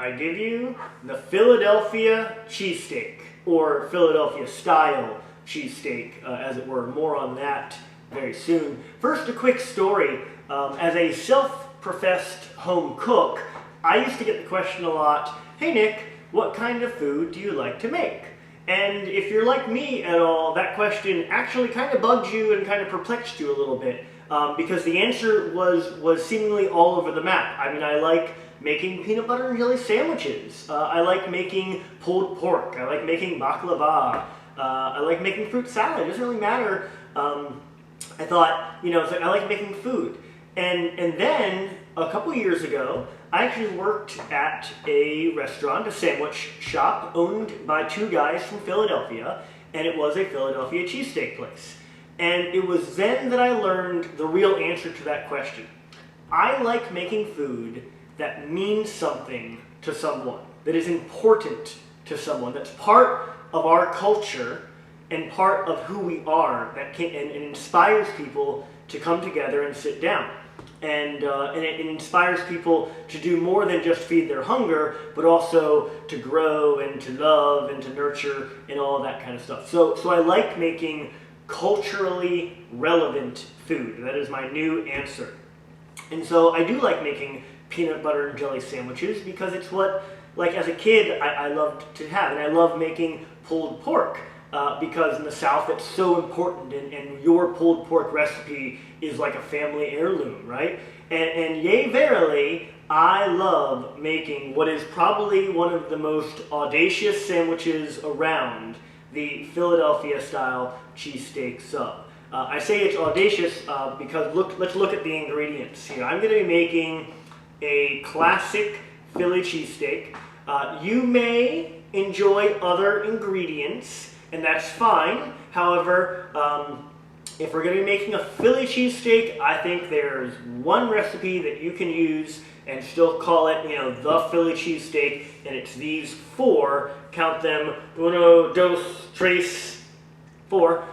I give you the Philadelphia cheesesteak, or Philadelphia style cheesesteak, as it were. More on that very soon. First, a quick story. As a self-professed home cook, I used to get the question a lot, hey Nick, what kind of food do you like to make? And if you're like me at all, that question actually kind of bugged you and kind of perplexed you a little bit, because the answer was seemingly all over the map. I mean, I like making peanut butter and jelly sandwiches. I like making pulled pork. I like making baklava. I like making fruit salad. It doesn't really matter. I thought, it's like I like making food. And then, a couple years ago, I actually worked at a restaurant, a sandwich shop, owned by two guys from Philadelphia, and it was a Philadelphia cheesesteak place. And it was then that I learned the real answer to that question. I like making food that means something to someone, that is important to someone, that's part of our culture and part of who we are, and inspires people to come together and sit down. And it inspires people to do more than just feed their hunger, but also to grow and to love and to nurture and all of that kind of stuff. So I like making culturally relevant food. That is my new answer. And so I do like making peanut butter and jelly sandwiches because it's what, like as a kid, I loved to have. And I love making pulled pork. Because in the South it's so important, and your pulled pork recipe is like a family heirloom, right? And yea verily, I love making what is probably one of the most audacious sandwiches around, the Philadelphia style cheesesteak sub. I say it's audacious because let's look at the ingredients here. I'm going to be making a classic Philly cheesesteak. You may enjoy other ingredients, and that's fine. However, if we're going to be making a Philly cheesesteak, I think there's one recipe that you can use and still call it, the Philly cheesesteak, and it's these four, count them, uno, dos, tres, four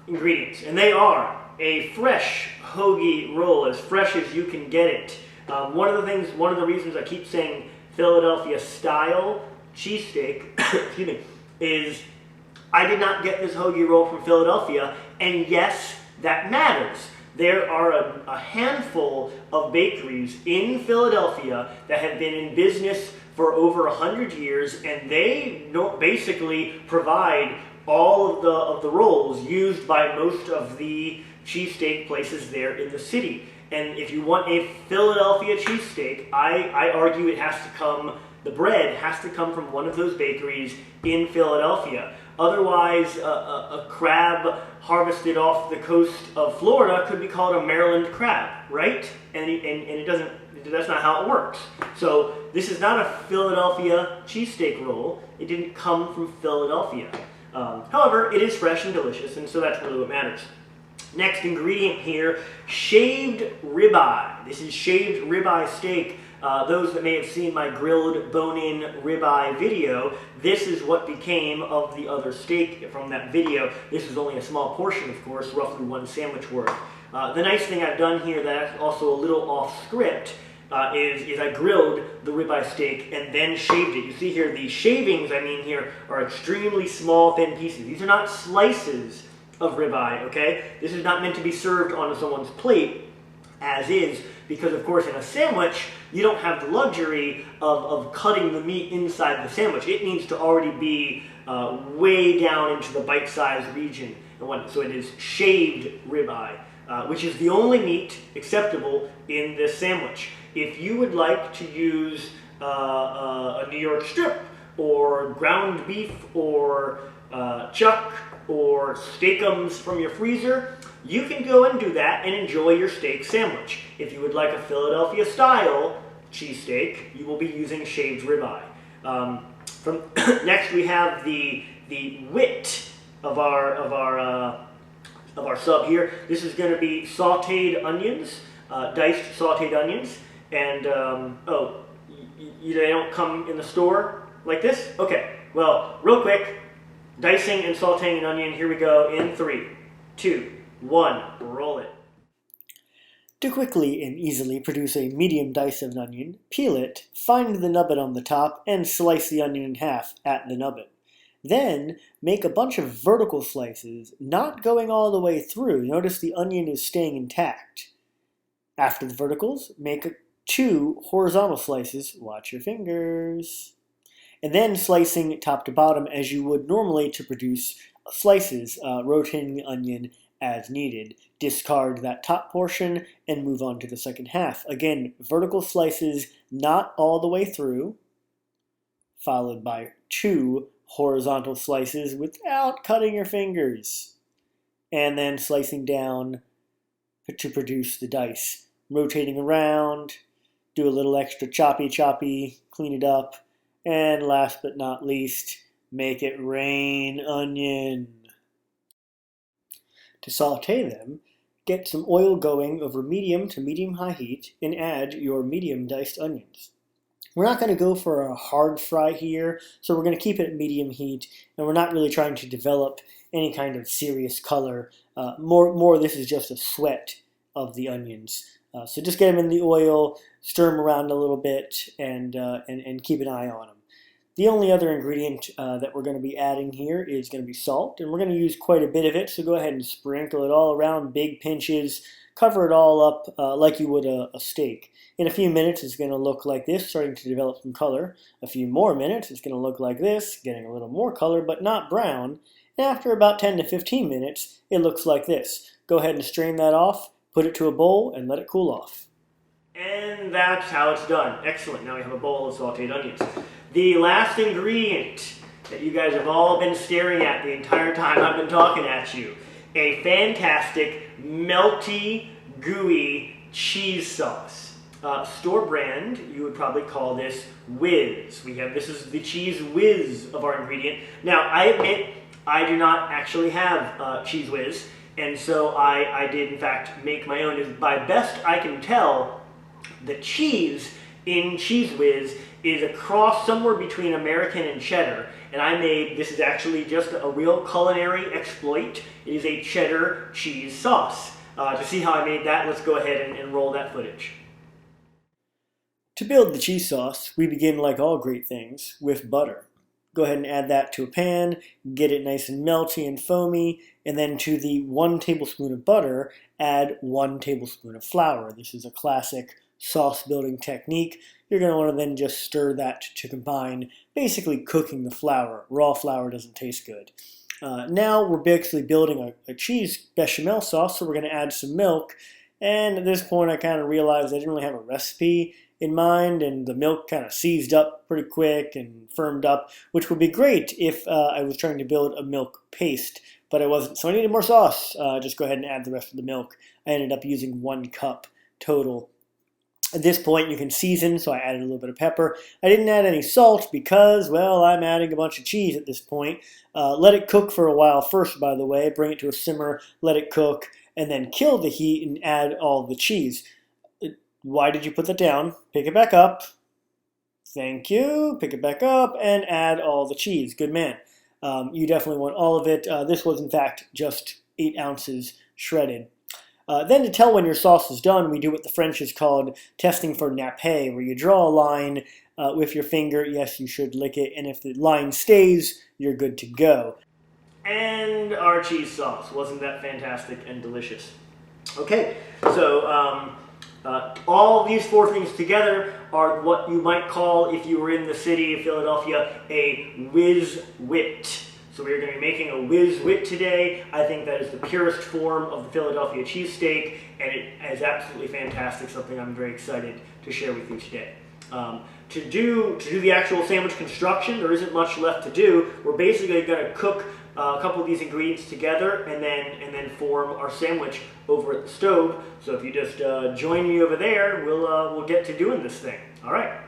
ingredients. And they are a fresh hoagie roll, as fresh as you can get it. One of the reasons I keep saying Philadelphia style cheesesteak, excuse me, is I did not get this hoagie roll from Philadelphia, and yes, that matters. There are a handful of bakeries in Philadelphia that have been in business for over 100 years, and they basically provide all of the rolls used by most of the cheesesteak places there in the city. And if you want a Philadelphia cheesesteak, I argue the bread has to come from one of those bakeries in Philadelphia. Otherwise, a crab harvested off the coast of Florida could be called a Maryland crab, right? And that's not how it works. So this is not a Philadelphia cheesesteak roll. It didn't come from Philadelphia. However, it is fresh and delicious, and so that's really what matters. Next ingredient here, shaved ribeye. This is shaved ribeye steak. Those that may have seen my grilled bone-in ribeye video, this is what became of the other steak from that video. This is only a small portion, of course, roughly one sandwich worth. The nice thing I've done here that's also a little off script is I grilled the ribeye steak and then shaved it. You see here, the shavings here are extremely small, thin pieces. These are not slices of ribeye, okay? This is not meant to be served on someone's plate as is, because of course in a sandwich you don't have the luxury of cutting the meat inside the sandwich. It needs to already be way down into the bite-sized region. So it is shaved ribeye, which is the only meat acceptable in this sandwich. If you would like to use a New York strip or ground beef or chuck or steakums from your freezer, you can go and do that and enjoy your steak sandwich. If you would like a Philadelphia style cheesesteak, you will be using shaved ribeye. Next we have the wit of our sub here. This is going to be sautéed onions, diced sautéed onions, and they don't come in the store like this? Okay, well, real quick, dicing and sautéing an onion, here we go in 3, 2, 1, roll it. To quickly and easily produce a medium dice of an onion, peel it, find the nubbin on the top, and slice the onion in half at the nubbin. Then make a bunch of vertical slices, not going all the way through. Notice the onion is staying intact. After the verticals, make 2 horizontal slices, watch your fingers, and then slicing top to bottom as you would normally to produce slices, rotating the onion as needed. Discard that top portion and move on to the second half. Again, vertical slices not all the way through, followed by 2 horizontal slices without cutting your fingers, and then slicing down to produce the dice. Rotating around, do a little extra choppy, clean it up, and last but not least, make it rain onion. To saute them, get some oil going over medium to medium-high heat and add your medium diced onions. We're not going to go for a hard fry here, so we're going to keep it at medium heat, and we're not really trying to develop any kind of serious color. More, this is just a sweat of the onions. So just get them in the oil, stir them around a little bit, and keep an eye on them. The only other ingredient that we're going to be adding here is going to be salt, and we're going to use quite a bit of it, so go ahead and sprinkle it all around, big pinches, cover it all up like you would a steak. In a few minutes, it's going to look like this, starting to develop some color. A few more minutes, it's going to look like this, getting a little more color, but not brown. And after about 10 to 15 minutes, it looks like this. Go ahead and strain that off, put it to a bowl, and let it cool off. And that's how it's done. Excellent. Now we have a bowl of sauteed onions. The last ingredient that you guys have all been staring at the entire time I've been talking at you. A fantastic, melty, gooey cheese sauce. Store brand, you would probably call this Whiz. This is the cheese whiz of our ingredient. Now, I admit I do not actually have cheese whiz, and so I did in fact make my own. By best I can tell, the cheese in Cheese Whiz is a cross somewhere between American and cheddar, and this is actually just a real culinary exploit. It is a cheddar cheese sauce. To see how I made that, let's go ahead and roll that footage. To build the cheese sauce, we begin, like all great things, with butter. Go ahead and add that to a pan, get it nice and melty and foamy, and then to the 1 tablespoon of butter, add 1 tablespoon of flour. This is a classic sauce building technique. You're going to want to then just stir that to combine, basically cooking the flour. Raw flour doesn't taste good. Now we're basically building a cheese bechamel sauce, so we're going to add some milk. And at this point I kind of realized I didn't really have a recipe in mind, and the milk kind of seized up pretty quick and firmed up, which would be great if I was trying to build a milk paste, but I wasn't, so I needed more sauce. Just go ahead and add the rest of the milk. I ended up using 1 cup total. At this point you can season, so I added a little bit of pepper. I didn't add any salt because, well, I'm adding a bunch of cheese at this point. Let it cook for a while first, by the way. Bring it to a simmer, let it cook, and then kill the heat and add all the cheese. Why did you put that down? Pick it back up. Thank you. Pick it back up and add all the cheese. Good man. You definitely want all of it. This was, in fact, just 8 ounces shredded. Then to tell when your sauce is done, we do what the French is called testing for nappé, where you draw a line with your finger. Yes, you should lick it, and if the line stays, you're good to go. And our cheese sauce. Wasn't that fantastic and delicious? Okay, so all these 4 things together are what you might call, if you were in the city of Philadelphia, a whiz-wit. So we're going to be making a whiz-wit today. I think that is the purest form of the Philadelphia cheesesteak, and it is absolutely fantastic, something I'm very excited to share with you today. To do the actual sandwich construction, there isn't much left to do. We're basically going to cook a couple of these ingredients together and then form our sandwich over at the stove. So if you just join me over there, we'll get to doing this thing. All right.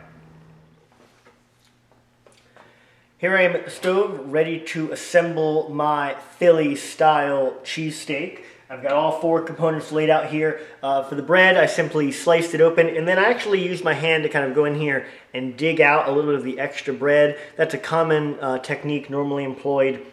Here I am at the stove, ready to assemble my Philly-style cheesesteak. I've got all 4 components laid out here. For the bread, I simply sliced it open, and then I actually used my hand to kind of go in here and dig out a little bit of the extra bread. That's a common technique normally employed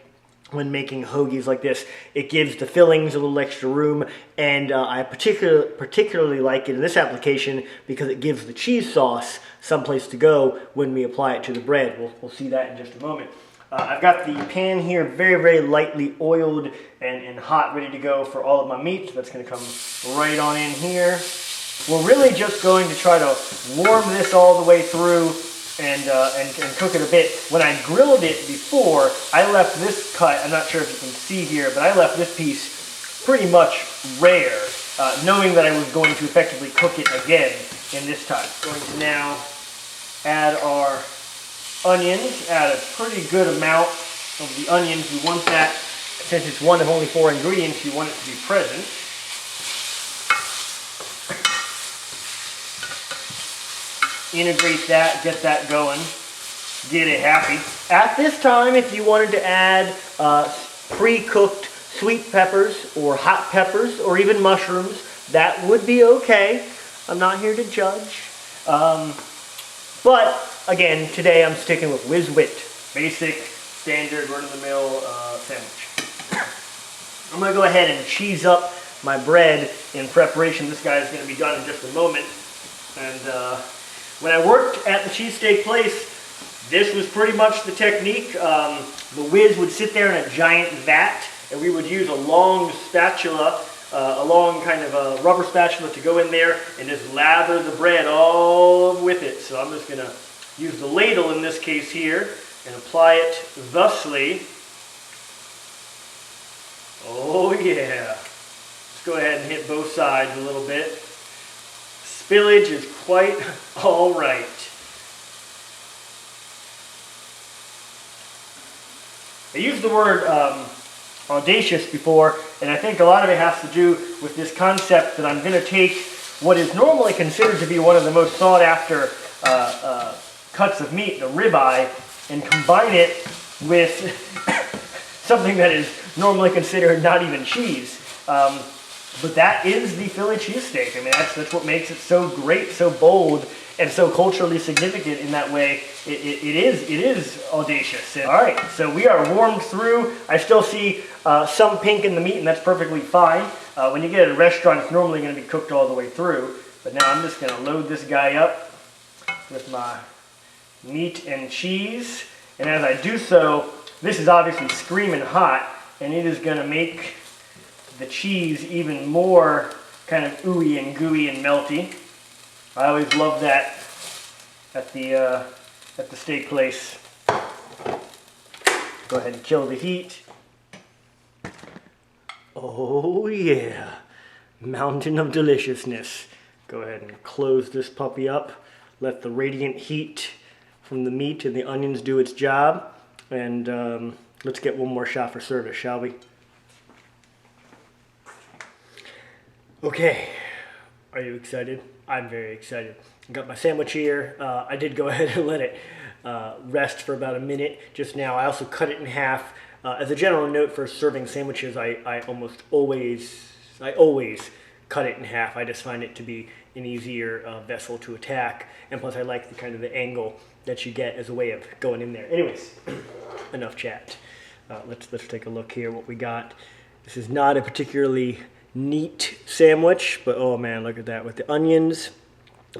when making hoagies like this. It gives the fillings a little extra room, and I particularly like it in this application because it gives the cheese sauce someplace to go when we apply it to the bread. We'll see that in just a moment. I've got the pan here very, very lightly oiled and hot, ready to go for all of my meat. So that's going to come right on in here. We're really just going to try to warm this all the way through and cook it a bit. When I grilled it before, I left this cut, I'm not sure if you can see here, but I left this piece pretty much rare, knowing that I was going to effectively cook it again in this time. Going to now add our onions, add a pretty good amount of the onions. You want that, since it's one of only 4 ingredients, you want it to be present. Integrate that, get that going, get it happy. At this time, if you wanted to add pre-cooked sweet peppers or hot peppers or even mushrooms, that would be okay. I'm not here to judge. But again, today I'm sticking with Whiz Wit, basic, standard, run-of-the-mill sandwich. I'm going to go ahead and cheese up my bread in preparation. This guy is going to be done in just a moment. And when I worked at the cheesesteak place, this was pretty much the technique. The whiz would sit there in a giant vat, and we would use a long spatula, a long kind of a rubber spatula to go in there and just lather the bread all with it. So I'm just going to use the ladle in this case here and apply it thusly. Oh yeah. Let's go ahead and hit both sides a little bit. Spillage is quite all right. I used the word audacious before, and I think a lot of it has to do with this concept that I'm going to take what is normally considered to be one of the most sought after cuts of meat, the ribeye, and combine it with something that is normally considered not even cheese. But that is the Philly cheesesteak. I mean, that's what makes it so great, so bold, and so culturally significant in that way. It is audacious. And, all right, so we are warmed through. I still see some pink in the meat, and that's perfectly fine. When you get at a restaurant, it's normally going to be cooked all the way through. But now I'm just going to load this guy up with my meat and cheese. And as I do so, this is obviously screaming hot, and it is going to make the cheese even more kind of ooey and gooey and melty. I always love that at the steak place. Go ahead and kill the heat. Oh yeah, mountain of deliciousness. Go ahead and close this puppy up. Let the radiant heat from the meat and the onions do its job. And let's get one more shot for service, shall we? Okay, are you excited? I'm very excited. I got my sandwich here. I did go ahead and let it rest for about a minute just now. I also cut it in half. As a general note for serving sandwiches, I always cut it in half. I just find it to be an easier vessel to attack, and plus I like the kind of the angle that you get as a way of going in there. Anyways, enough chat. Let's take a look here what we got. This is not a particularly neat sandwich, but oh man, look at that with the onions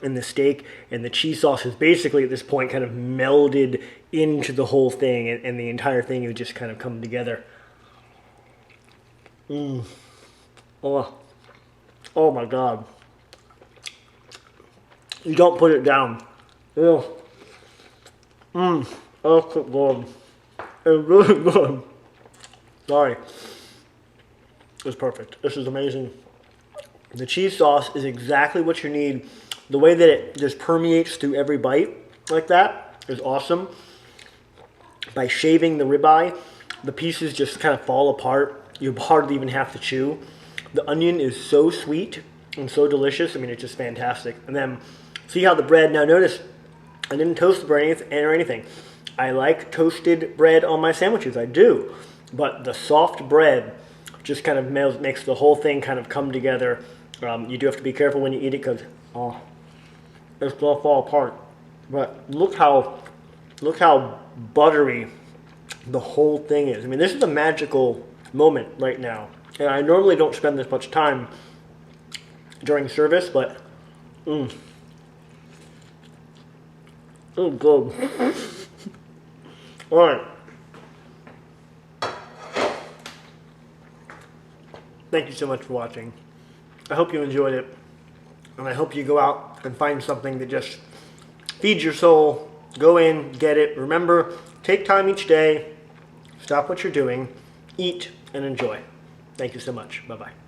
and the steak, and the cheese sauce is basically at this point kind of melded into the whole thing, and the entire thing is just kind of come together. Oh my god, you don't put it down. Ew. Oh good. It's really good. Sorry. It's perfect. This is amazing. The cheese sauce is exactly what you need. The way that it just permeates through every bite like that is awesome. By shaving the ribeye, the pieces just kind of fall apart. You hardly even have to chew. The onion is so sweet and so delicious. I mean, it's just fantastic. And then see how the bread, now notice I didn't toast the bread or anything. I like toasted bread on my sandwiches, I do. But the soft bread just kind of makes the whole thing kind of come together. You do have to be careful when you eat it because it's going to fall apart. But look how buttery the whole thing is. I mean, this is a magical moment right now. And I normally don't spend this much time during service, but good. All right. Thank you so much for watching. I hope you enjoyed it, and I hope you go out and find something that just feeds your soul. Go in, get it. Remember, take time each day, stop what you're doing, eat, and enjoy. Thank you so much. Bye-bye.